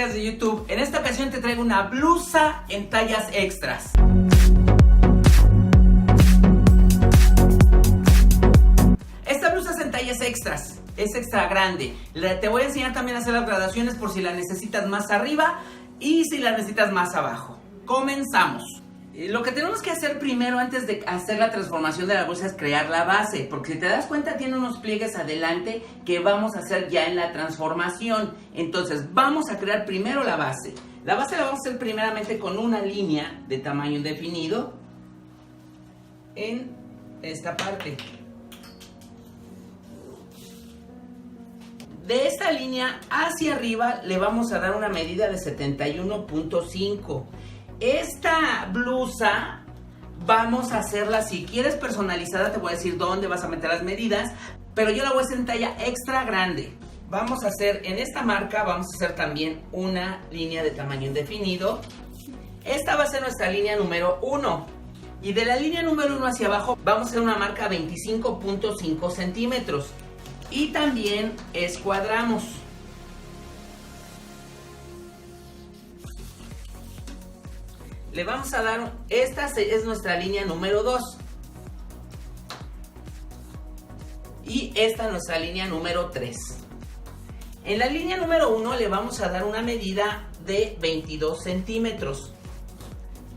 amigas de YouTube. En esta ocasión te traigo una blusa en tallas extras. Esta blusa es en tallas extras, es extra grande. Te voy a enseñar también a hacer las gradaciones por si la necesitas más arriba y si la necesitas más abajo. Comenzamos. Lo que tenemos que hacer primero antes de hacer la transformación de la bolsa es crear la base, porque si te das cuenta tiene unos pliegues adelante que vamos a hacer ya en la transformación. Entonces vamos a crear primero la base. La base la vamos a hacer primeramente con una línea de tamaño indefinido en esta parte. De esta línea hacia arriba le vamos a dar una medida de 71.5. Esta blusa vamos a hacerla, si quieres personalizada, te voy a decir dónde vas a meter las medidas, pero yo la voy a hacer en talla extra grande. Vamos a hacer, en esta marca, vamos a hacer también una línea de tamaño indefinido. Esta va a ser nuestra línea número 1. Y de la línea número 1 hacia abajo, vamos a hacer una marca 25.5 centímetros. Y también escuadramos. Le vamos a dar, esta es nuestra línea número 2. Y esta es nuestra línea número 3. En la línea número 1 le vamos a dar una medida de 22 centímetros.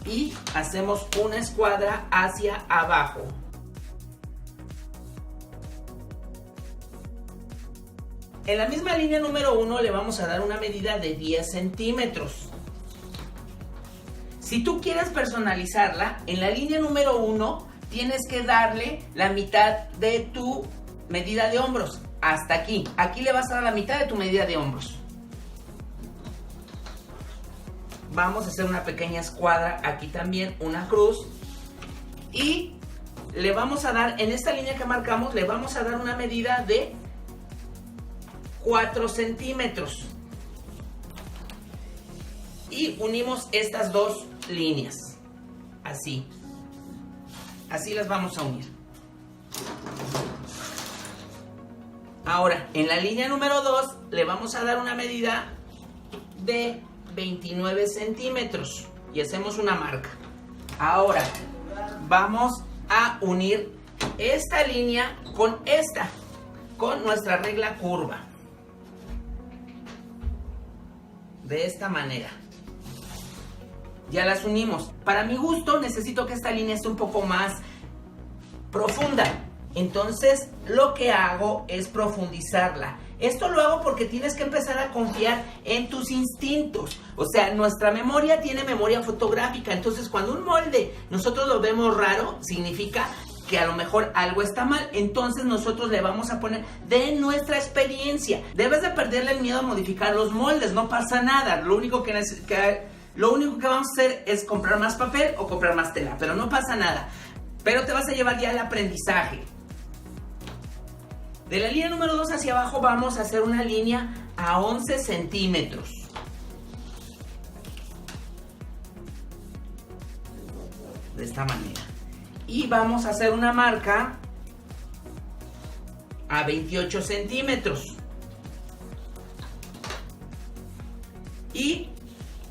Y hacemos una escuadra hacia abajo. En la misma línea número 1 le vamos a dar una medida de 10 centímetros. Si tú quieres personalizarla, en la línea número 1 tienes que darle la mitad de tu medida de hombros. Hasta aquí. Aquí le vas a dar la mitad de tu medida de hombros. Vamos a hacer una pequeña escuadra. Aquí también una cruz. Y le vamos a dar, en esta línea que marcamos, le vamos a dar una medida de 4 centímetros. Y unimos estas dos líneas. Así. Así las vamos a unir. Ahora, en la línea número 2 le vamos a dar una medida de 29 centímetros. Y hacemos una marca. Ahora, vamos a unir esta línea con esta. Con nuestra regla curva. De esta manera. Ya las unimos. Para mi gusto necesito que esta línea esté un poco más profunda. Entonces lo que hago es profundizarla. Esto lo hago porque tienes que empezar a confiar en tus instintos. O sea, nuestra memoria tiene memoria fotográfica. Entonces cuando un molde nosotros lo vemos raro, significa que a lo mejor algo está mal. Entonces nosotros le vamos a poner de nuestra experiencia. Debes de perderle el miedo a modificar los moldes. No pasa nada. Lo único que vamos a hacer es comprar más papel o comprar más tela. Pero no pasa nada. Pero te vas a llevar ya el aprendizaje. De la línea número 2 hacia abajo vamos a hacer una línea a 11 centímetros. De esta manera. Y vamos a hacer una marca a 28 centímetros. Y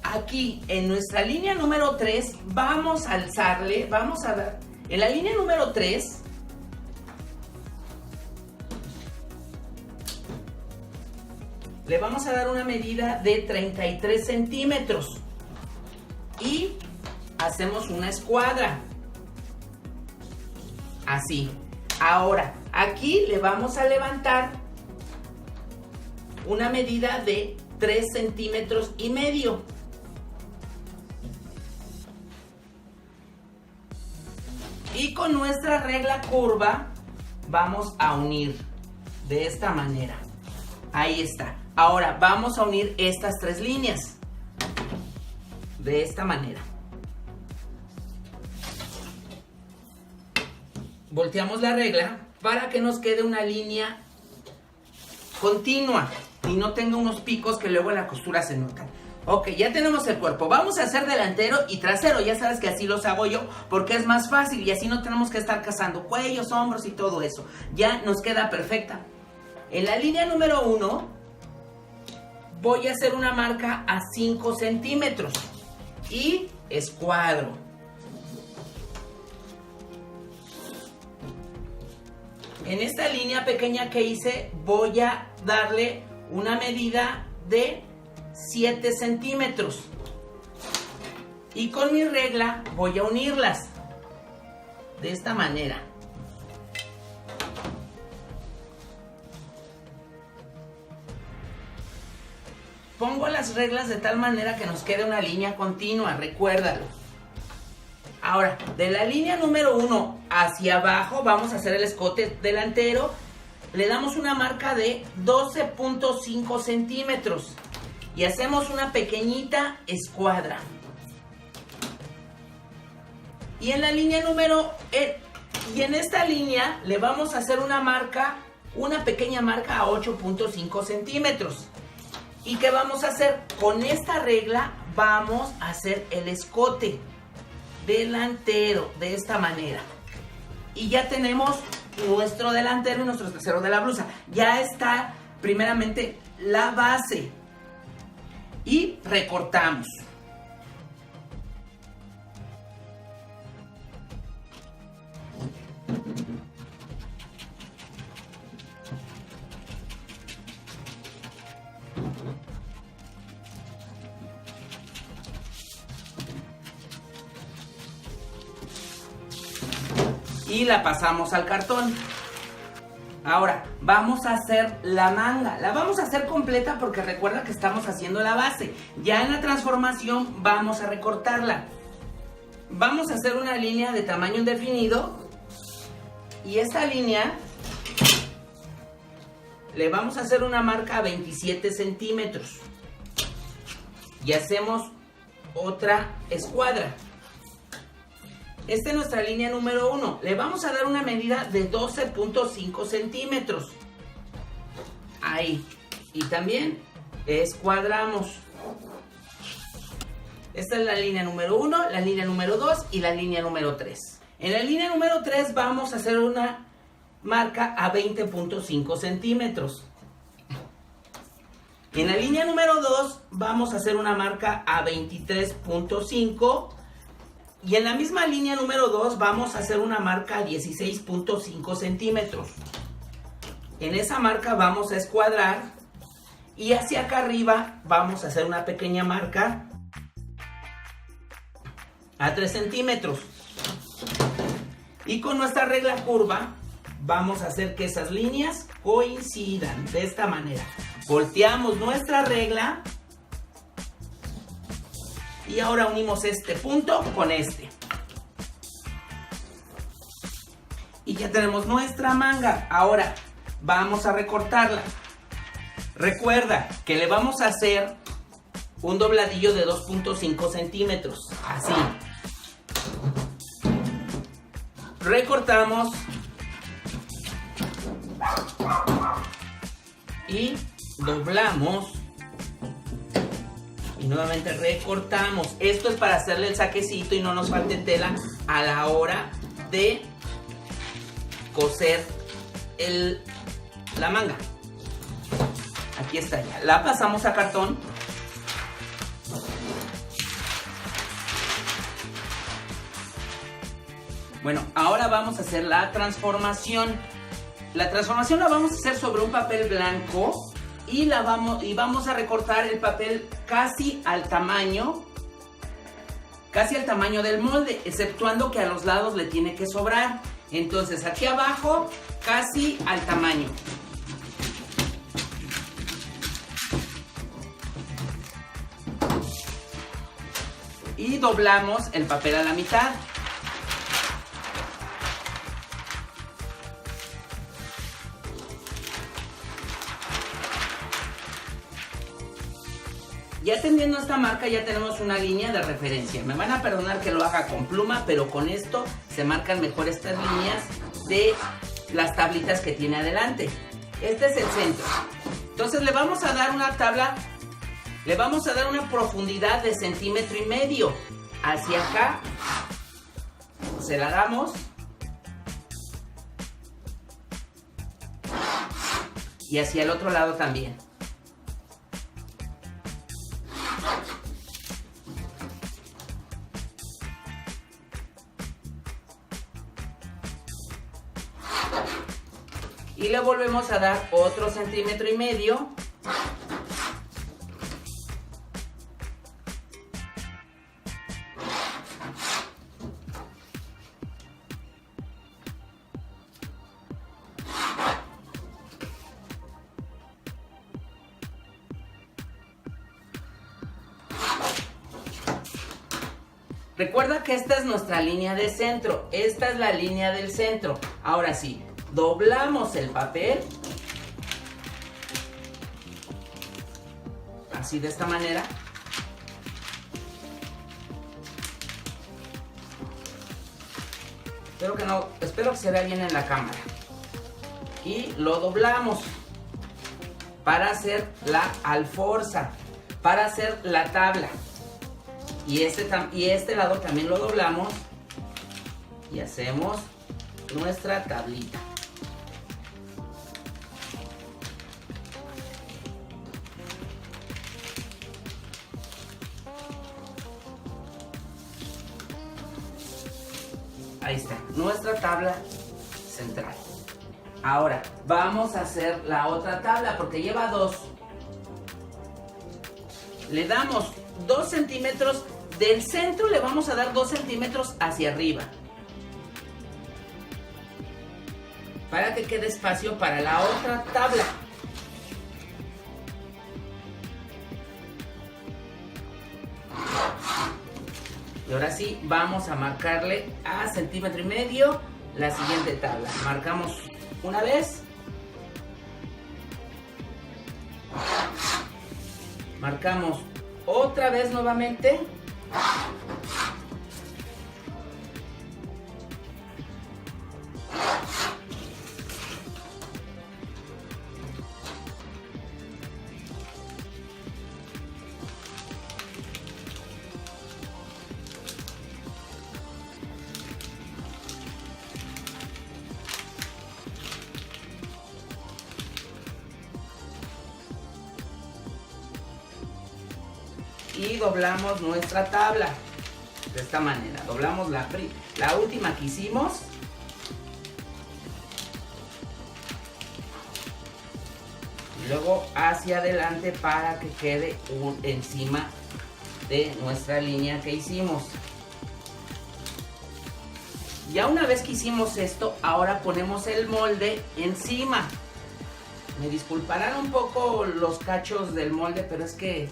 aquí en nuestra línea número 3 vamos a alzarle, vamos a dar, en la línea número 3 le vamos a dar una medida de 33 centímetros. Y hacemos una escuadra. Así. Ahora, aquí le vamos a levantar una medida de 3 centímetros y medio. Y con nuestra regla curva vamos a unir de esta manera. Ahí está. Ahora vamos a unir estas 3 líneas. De esta manera. Volteamos la regla para que nos quede una línea continua y no tenga unos picos que luego en la costura se notan. Ok, ya tenemos el cuerpo. Vamos a hacer delantero y trasero. Ya sabes que así los hago yo porque es más fácil y así no tenemos que estar cazando cuellos, hombros y todo eso. Ya nos queda perfecta. En la línea número 1 voy a hacer una marca a 5 centímetros y escuadro. En esta línea pequeña que hice voy a darle una medida de 7 centímetros y con mi regla voy a unirlas de esta manera. Pongo las reglas de tal manera que nos quede una línea continua, recuérdalo. Ahora, de la línea número 1 hacia abajo vamos a hacer el escote delantero. Le damos una marca de 12.5 centímetros y hacemos una pequeñita escuadra. Y en la línea y en esta línea le vamos a hacer una pequeña marca a 8.5 centímetros. ¿Y qué vamos a hacer? Con esta regla vamos a hacer el escote delantero de esta manera. Y ya tenemos nuestro delantero y nuestro trasero de la blusa. Ya está primeramente la base. Y recortamos. Y la pasamos al cartón. Ahora vamos a hacer la manga. La vamos a hacer completa porque recuerda que estamos haciendo la base. Ya en la transformación vamos a recortarla. Vamos a hacer una línea de tamaño indefinido. Y esta línea le vamos a hacer una marca a 27 centímetros. Y hacemos otra escuadra. Esta es nuestra línea número 1. Le vamos a dar una medida de 12.5 centímetros. Ahí. Y también escuadramos. Esta es la línea número 1, la línea número 2 y la línea número 3. En la línea número 3 vamos a hacer una marca a 20.5 centímetros. En la línea número 2 vamos a hacer una marca a 23.5. Y en la misma línea número 2 vamos a hacer una marca a 16.5 centímetros. En esa marca vamos a escuadrar y hacia acá arriba vamos a hacer una pequeña marca a 3 centímetros. Y con nuestra regla curva vamos a hacer que esas líneas coincidan de esta manera. Volteamos nuestra regla. Y ahora unimos este punto con este. Y ya tenemos nuestra manga. Ahora vamos a recortarla. Recuerda que le vamos a hacer un dobladillo de 2.5 centímetros. Así. Recortamos. Y doblamos. Y nuevamente recortamos. Esto es para hacerle el saquecito y no nos falte tela a la hora de coser la manga. Aquí está ya. La pasamos a cartón. Bueno, ahora vamos a hacer la transformación. La transformación la vamos a hacer sobre un papel blanco. Y vamos a recortar el papel casi al tamaño del molde, exceptuando que a los lados le tiene que sobrar. Entonces aquí abajo casi al tamaño. Y doblamos el papel a la mitad. Ya teniendo esta marca ya tenemos una línea de referencia. Me van a perdonar que lo haga con pluma, pero con esto se marcan mejor estas líneas de las tablitas que tiene adelante. Este es el centro. Entonces le vamos a dar una tabla, le vamos a dar una profundidad de 1,5 centímetros. Hacia acá se la damos. Y hacia el otro lado también. Y le volvemos a dar otro 1,5 centímetros. Recuerda que esta es nuestra línea de centro, esta es la línea del centro. Ahora sí, doblamos el papel, así de esta manera. Espero que se vea bien en la cámara. Y lo doblamos para hacer la alforza, para hacer la tabla. Y este lado también lo doblamos y hacemos nuestra tablita. Ahí está, nuestra tabla central. Ahora vamos a hacer la otra tabla porque lleva 2. Le damos 2 centímetros. Del centro le vamos a dar 2 centímetros hacia arriba, para que quede espacio para la otra tabla. Y ahora sí, vamos a marcarle a 1,5 centímetros la siguiente tabla. Marcamos una vez. Marcamos otra vez nuevamente. Y doblamos nuestra tabla de esta manera. Doblamos la última que hicimos. Y luego hacia adelante para que quede encima de nuestra línea que hicimos. Ya una vez que hicimos esto, ahora ponemos el molde encima. Me disculparán un poco los cachos del molde, pero es que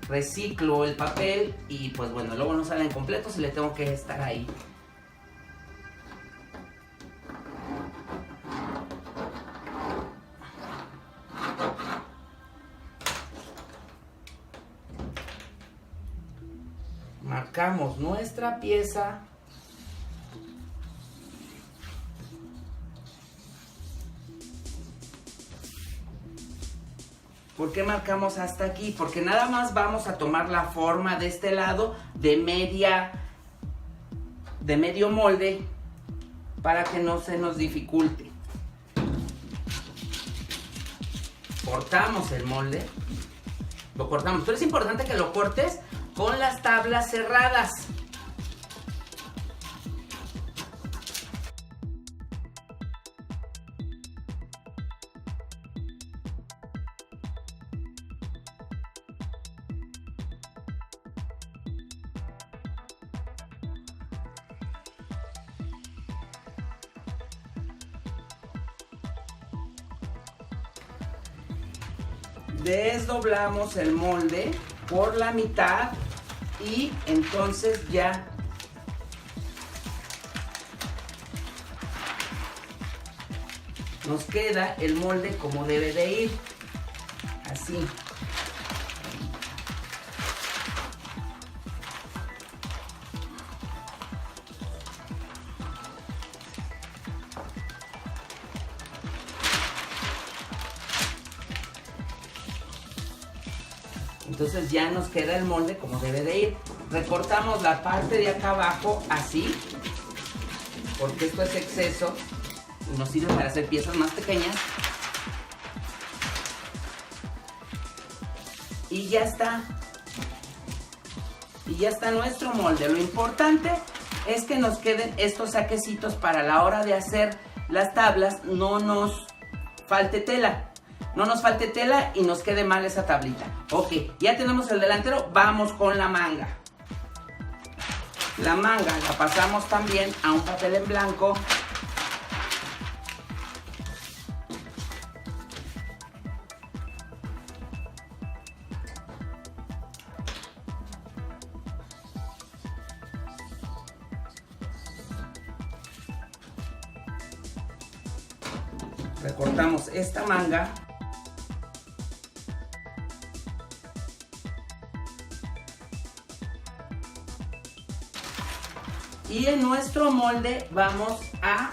reciclo el papel y pues bueno, luego no salen completos y le tengo que estar ahí. Marcamos nuestra pieza. ¿Por qué marcamos hasta aquí? Porque nada más vamos a tomar la forma de este lado de medio molde para que no se nos dificulte. Cortamos el molde, lo cortamos, pero es importante que lo cortes con las tablas cerradas. Desdoblamos el molde por la mitad y entonces ya nos queda el molde como debe de ir, así. Entonces ya nos queda el molde como debe de ir. Recortamos la parte de acá abajo así, porque esto es exceso y nos sirve para hacer piezas más pequeñas. Y ya está. Y ya está nuestro molde. Lo importante es que nos queden estos saquecitos para la hora de hacer las tablas no nos falte tela. No nos falte tela y nos quede mal esa tablita. Ok, ya tenemos el delantero, vamos con la manga. La manga la pasamos también a un papel en blanco. Recortamos esta manga. Y en nuestro molde vamos a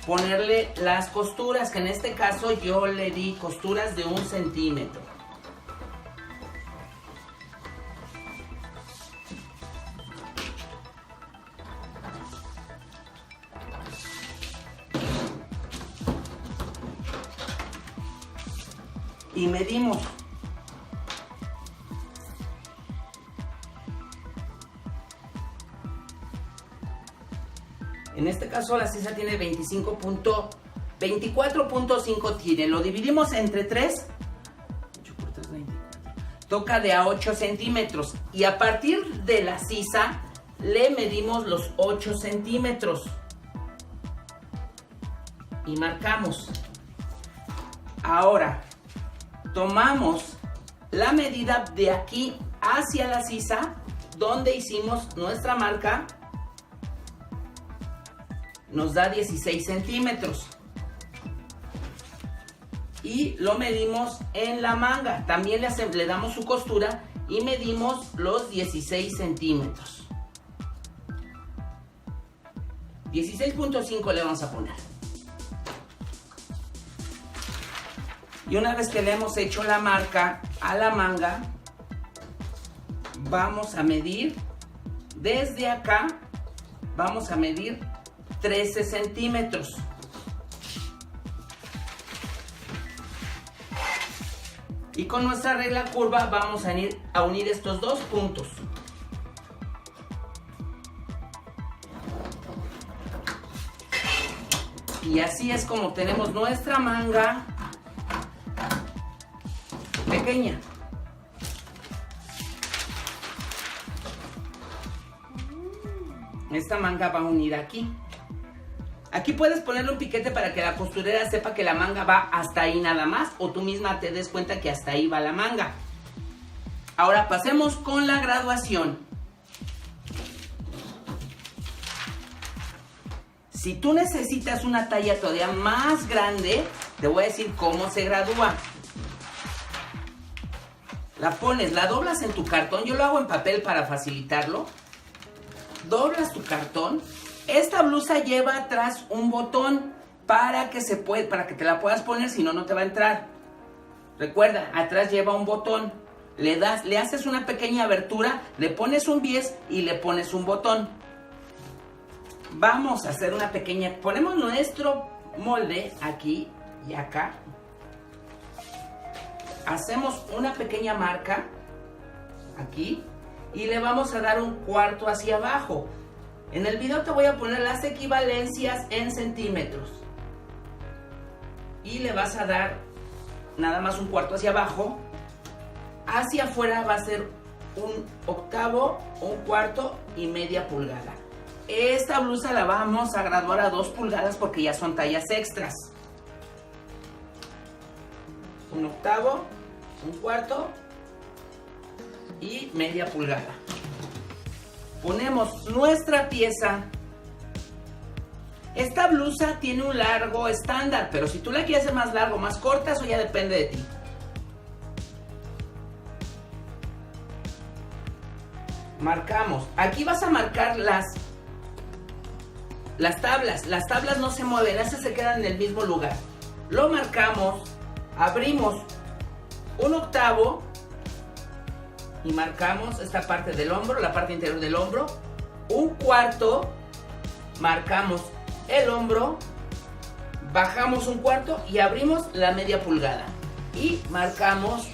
ponerle las costuras, que en este caso yo le di costuras de 1 centímetro. Y medimos. En este caso la sisa tiene 24.5 tiene. Lo dividimos entre 3. 8 por 3, 24. Toca de a 8 centímetros. Y a partir de la sisa le medimos los 8 centímetros. Y marcamos. Ahora tomamos la medida de aquí hacia la sisa, donde hicimos nuestra marca. Nos da 16 centímetros. Y lo medimos en la manga. También le damos su costura y medimos los 16 centímetros. 16.5 le vamos a poner. Y una vez que le hemos hecho la marca a la manga, vamos a medir desde acá, vamos a medir 13 centímetros. Y con nuestra regla curva vamos a unir estos dos puntos. Y así es como tenemos nuestra manga pequeña. Esta manga va a unir aquí. Aquí puedes ponerle un piquete para que la costurera sepa que la manga va hasta ahí nada más, o tú misma te des cuenta que hasta ahí va la manga. Ahora pasemos con la graduación. Si tú necesitas una talla todavía más grande, te voy a decir cómo se gradúa. La pones, la doblas en tu cartón. Yo lo hago en papel para facilitarlo. Doblas tu cartón. Esta blusa lleva atrás un botón para que te la puedas poner, si no, no te va a entrar. Recuerda, atrás lleva un botón. Le haces una pequeña abertura, le pones un bies y le pones un botón. Vamos a hacer una pequeña... Ponemos nuestro molde aquí y acá. Hacemos una pequeña marca aquí y le vamos a dar un cuarto hacia abajo. En el video te voy a poner las equivalencias en centímetros. Y le vas a dar nada más un cuarto hacia abajo. Hacia afuera va a ser un octavo, un cuarto y media pulgada. Esta blusa la vamos a graduar a 2 pulgadas porque ya son tallas extras. Un octavo, un cuarto y media pulgada. Ponemos nuestra pieza. Esta blusa tiene un largo estándar, pero si tú la quieres hacer más largo, más corta, eso ya depende de ti. Marcamos. Aquí vas a marcar las tablas. Las tablas no se mueven, esas se quedan en el mismo lugar. Lo marcamos, abrimos un octavo y marcamos esta parte del hombro, la parte interior del hombro. Un cuarto, marcamos el hombro, bajamos un cuarto y abrimos la media pulgada. Y marcamos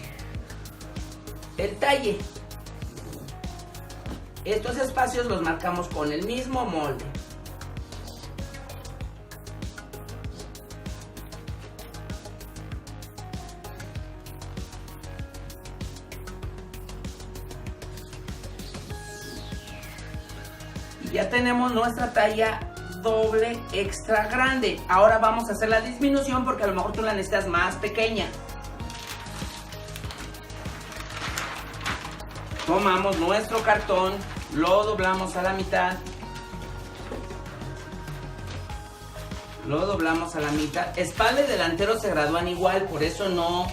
el talle. Estos espacios los marcamos con el mismo molde. Ya tenemos nuestra talla doble extra grande. Ahora vamos a hacer la disminución porque a lo mejor tú la necesitas más pequeña. Tomamos nuestro cartón, lo doblamos a la mitad. Lo doblamos a la mitad. Espalda y delantero se gradúan igual, por eso no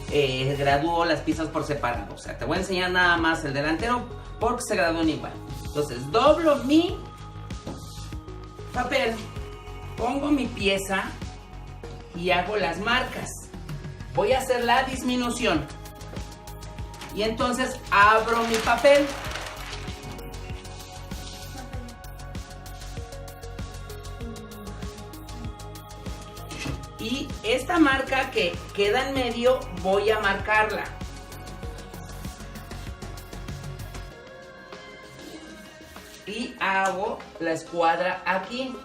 gradúo las piezas por separado. O sea, te voy a enseñar nada más el delantero porque se gradúan igual. Entonces, doblo mi papel, pongo mi pieza y hago las marcas. Voy a hacer la disminución. Y entonces abro mi papel. Y esta marca que queda en medio voy a marcarla. Y hago la escuadra aquí.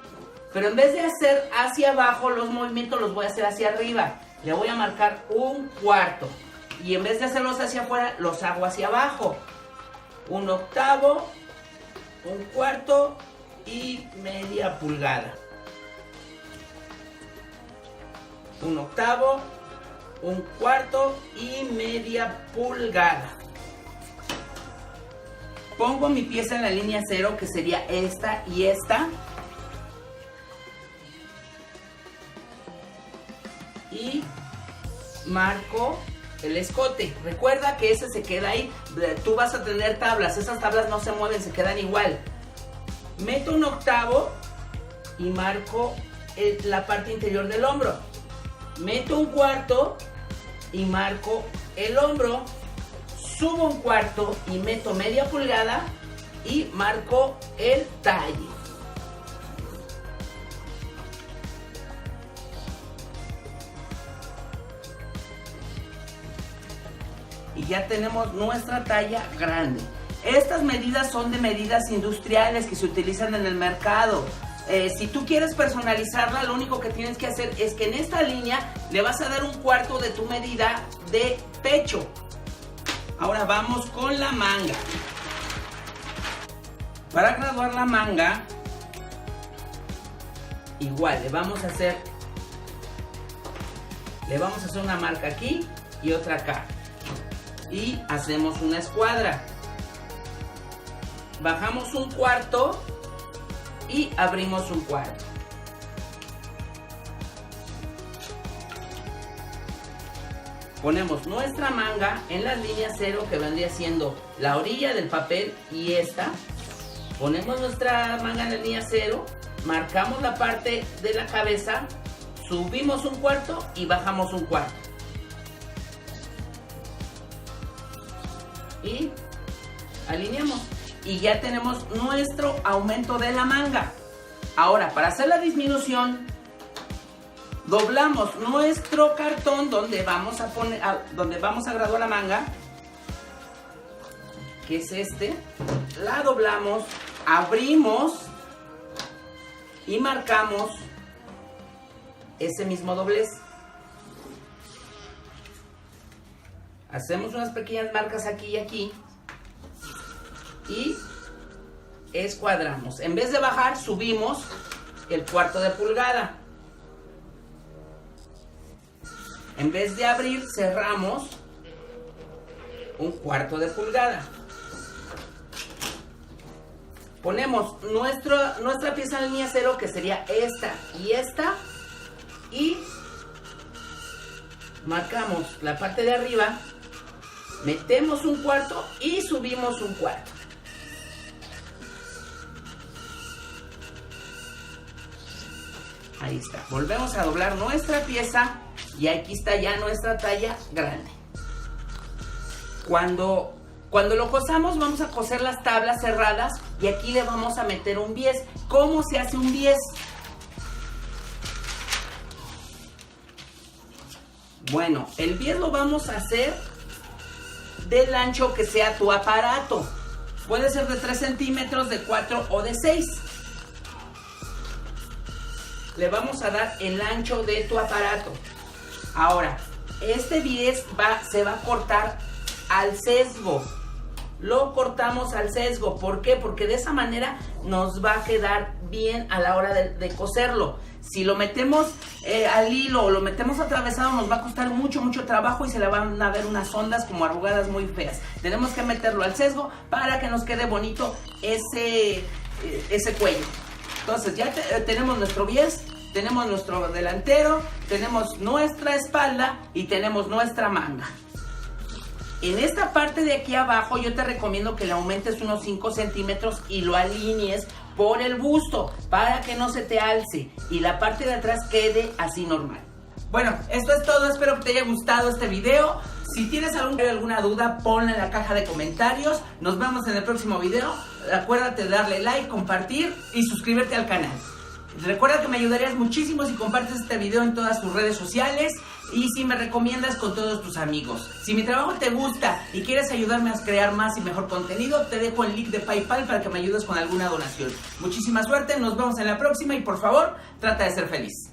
Pero en vez de hacer hacia abajo los movimientos, los voy a hacer hacia arriba. Le voy a marcar 1/4. Y en vez de hacerlos hacia afuera, los hago hacia abajo. 1/8, 1/4 y media pulgada. 1/8, 1/4 y media pulgada. Pongo mi pieza en la línea 0, que sería esta y esta. Y marco el escote. Recuerda que ese se queda ahí. Tú vas a tener tablas. Esas tablas no se mueven, se quedan igual. Meto 1/8 y marco la parte interior del hombro. Meto 1/4 y marco el hombro. Subo 1/4 y meto media pulgada y marco el talle. Y ya tenemos nuestra talla grande. Estas medidas son de medidas industriales que se utilizan en el mercado. Si tú quieres personalizarla, lo único que tienes que hacer es que en esta línea le vas a dar 1/4 de tu medida de pecho. Ahora vamos con la manga. Para graduar la manga, igual le vamos a hacer una marca aquí y otra acá. Y hacemos una escuadra. Bajamos 1/4 y abrimos 1/4. Ponemos nuestra manga en la línea 0, que vendría siendo la orilla del papel, y esta. Ponemos nuestra manga en la línea 0, marcamos la parte de la cabeza, subimos 1/4 y bajamos 1/4. Y alineamos. Y ya tenemos nuestro aumento de la manga. Ahora, para hacer la disminución, doblamos nuestro cartón donde vamos a graduar la manga, que es este. La doblamos, abrimos y marcamos ese mismo doblez. Hacemos unas pequeñas marcas aquí y aquí y escuadramos. En vez de bajar, subimos el 1/4 de pulgada. En vez de abrir, cerramos 1/4 de pulgada. Ponemos nuestra pieza en línea 0, que sería esta y esta, y marcamos la parte de arriba, metemos 1/4 y subimos 1/4. Ahí está. Volvemos a doblar nuestra pieza y aquí está ya nuestra talla grande. Cuando lo cosamos, vamos a coser las tablas cerradas y aquí le vamos a meter un bies. ¿Cómo se hace un bies? Bueno, el bies lo vamos a hacer del ancho que sea tu aparato. Puede ser de 3 centímetros, de 4 o de 6. Le vamos a dar el ancho de tu aparato. Ahora, este bies se va a cortar al sesgo. lo cortamos al sesgo. ¿Por qué? Porque de esa manera nos va a quedar bien a la hora de coserlo. Si lo metemos al hilo o lo metemos atravesado, nos va a costar mucho trabajo y se le van a ver unas ondas como arrugadas muy feas. Tenemos que meterlo al sesgo para que nos quede bonito ese cuello. Entonces ya tenemos nuestro bies, tenemos nuestro delantero, tenemos nuestra espalda y tenemos nuestra manga. En esta parte de aquí abajo yo te recomiendo que le aumentes unos 5 centímetros y lo alinees por el busto para que no se te alce y la parte de atrás quede así normal. Bueno, esto es todo, espero que te haya gustado este video. Si tienes alguna duda, ponla en la caja de comentarios. Nos vemos en el próximo video. Acuérdate de darle like, compartir y suscribirte al canal. Recuerda que me ayudarías muchísimo si compartes este video en todas tus redes sociales y si me recomiendas con todos tus amigos. Si mi trabajo te gusta y quieres ayudarme a crear más y mejor contenido, te dejo el link de PayPal para que me ayudes con alguna donación. Muchísima suerte, nos vemos en la próxima y por favor, trata de ser feliz.